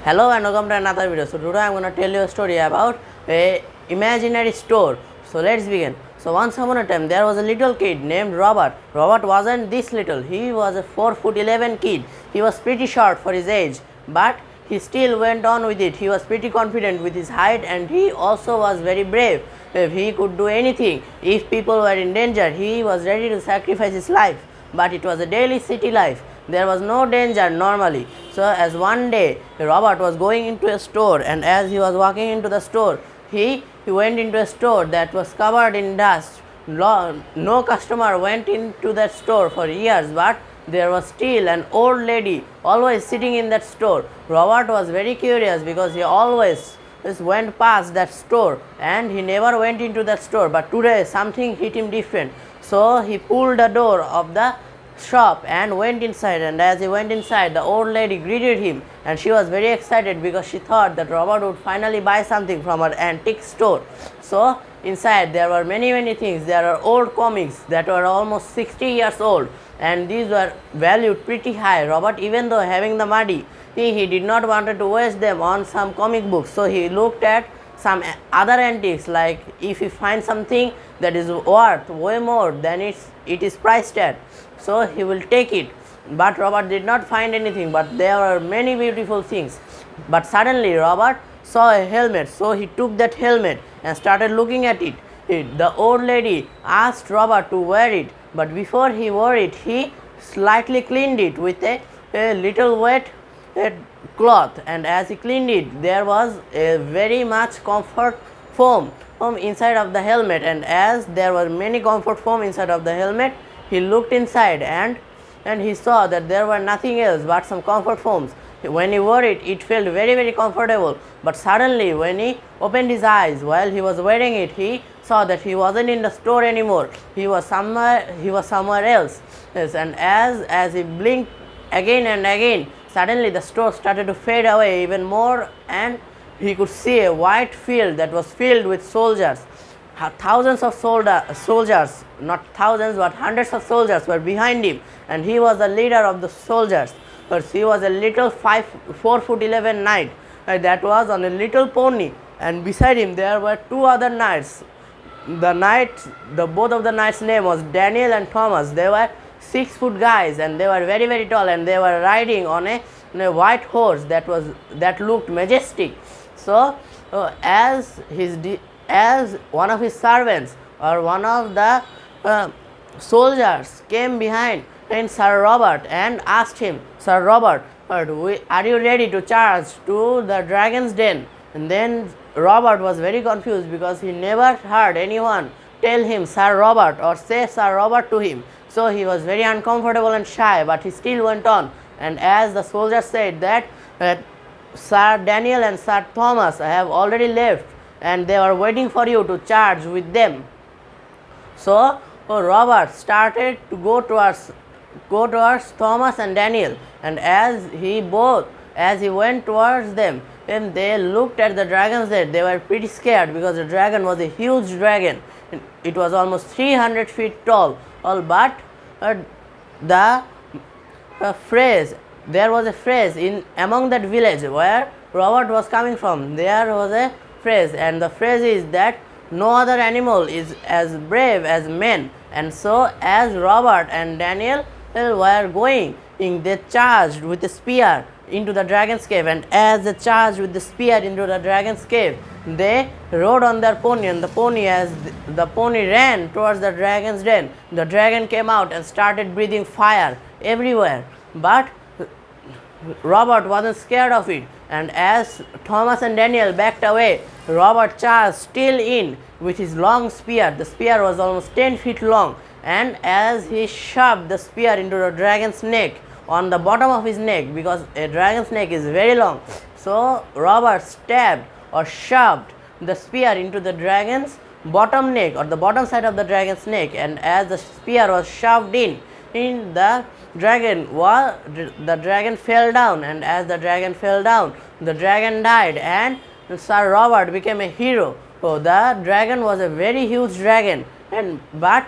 Hello and welcome to another video. So today I'm going to tell you a story about a imaginary store. So let's begin. So once upon a time there was a little kid named Robert. Robert wasn't this little. He was a 4'11" kid. He was pretty short for his age, but he still went on with it. He was pretty confident with his height and he also was very brave. If he could do anything, if people were in danger, he was ready to sacrifice his life. But it was a daily city life. There was no danger normally. So as one day Robert was going into a store, and as he was walking into the store, he went into a store that was covered in dust. No customer went into that store for years, but there was still an old lady always sitting in that store. Robert was very curious because he always just went past that store and he never went into that store, but today something hit him different. So he pulled the door of the shop and went inside, and as he went inside, the old lady greeted him and she was very excited because she thought that Robert would finally buy something from her antique store. So inside there were many things. There are old comics that were almost 60 years old, and these were valued pretty high. Robert, even though having the money, he did not wanted to waste them on some comic books, so he looked at some other antiques, like if he finds something that is worth way more than it is priced at, so he will take it. But Robert did not find anything, but there were many beautiful things. But suddenly Robert saw a helmet, so he took that helmet and started looking at it. The old lady asked Robert to wear it, but before he wore it, he slightly cleaned it with a little wet cloth, and as he cleaned it, there was a very much comfort foam inside of the helmet, and as there were many comfort foam inside of the helmet, he looked inside and he saw that there were nothing else but some comfort foams. When he wore it, it felt very comfortable, but suddenly when he opened his eyes while he was wearing it, he saw that he wasn't in the store anymore. He was somewhere else. Yes, and as he blinked again and again, suddenly the store started to fade away even more, and he could see a wide field that was filled with soldiers. Thousands of soldiers, not thousands but hundreds of soldiers were behind him, and he was the leader of the soldiers. But he was a little 4'11" knight that was on a little pony, and beside him there were two other knights. Both of the knights' name was Daniel and Thomas. They were 6-foot guys, and they were very tall, and they were riding on a white horse that looked majestic. So as one of his servants or one of the soldiers came behind Sir Robert and asked him, "Sir Robert, are you ready to charge to the dragon's den?" And then Robert was very confused because he never heard anyone tell him Sir Robert or say Sir Robert to him. So he was very uncomfortable and shy, but he still went on. And as the soldier said that Sir Daniel and Sir Thomas have already left and they were waiting for you to charge with them. So Robert started to go towards Thomas and Daniel, and as he went towards them, and they looked at the dragon's den, they were pretty scared because the dragon was a huge dragon. It was almost 300 feet tall. But there was a phrase in among that village where Robert was coming from. There was a phrase, and the phrase is that no other animal is as brave as men. And so as Robert and Daniel were going, they charged with a spear into the dragon's cave, and as they charged with the spear into the dragon's cave, they rode on their pony, and as the pony ran towards the dragon's den, the dragon came out and started breathing fire everywhere. But Robert wasn't scared of it, and as Thomas and Daniel backed away, Robert charged still in with his long spear. The spear was almost 10 feet long, and as he shoved the spear into the dragon's neck, on the bottom of his neck, because a dragon's neck is very long, so Robert stabbed or shoved the spear into the dragon's bottom neck, or the bottom side of the dragon's neck, and as the spear was shoved in the dragon fell down, and as the dragon fell down, the dragon died, and Sir Robert became a hero. So the dragon was a very huge dragon, but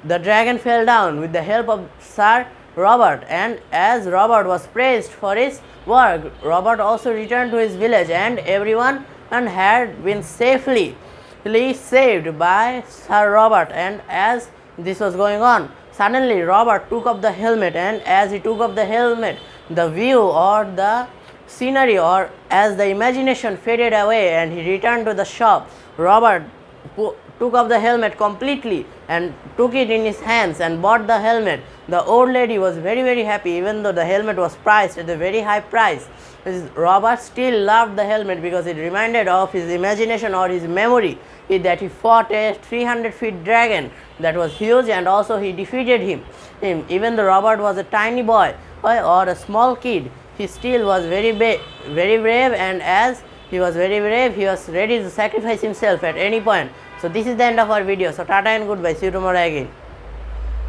the dragon fell down with the help of Sir Robert, and as Robert was praised for his work, Robert also returned to his village, and everyone had been safely saved by Sir Robert. And as this was going on, suddenly Robert took up the helmet, and as he took up the helmet, the view or the scenery or as the imagination faded away and he returned to the shop. Robert took up the helmet completely and took it in his hands and bought the helmet. The old lady was very happy, even though the helmet was priced at a very high price. Robert still loved the helmet because it reminded of his imagination or his memory that he fought a 300-feet dragon that was huge, and also he defeated him. Even though Robert was a tiny boy or a small kid, he still was very brave, and as he was very brave, he was ready to sacrifice himself at any point. So this is the end of our video. So tata and goodbye. See you tomorrow again.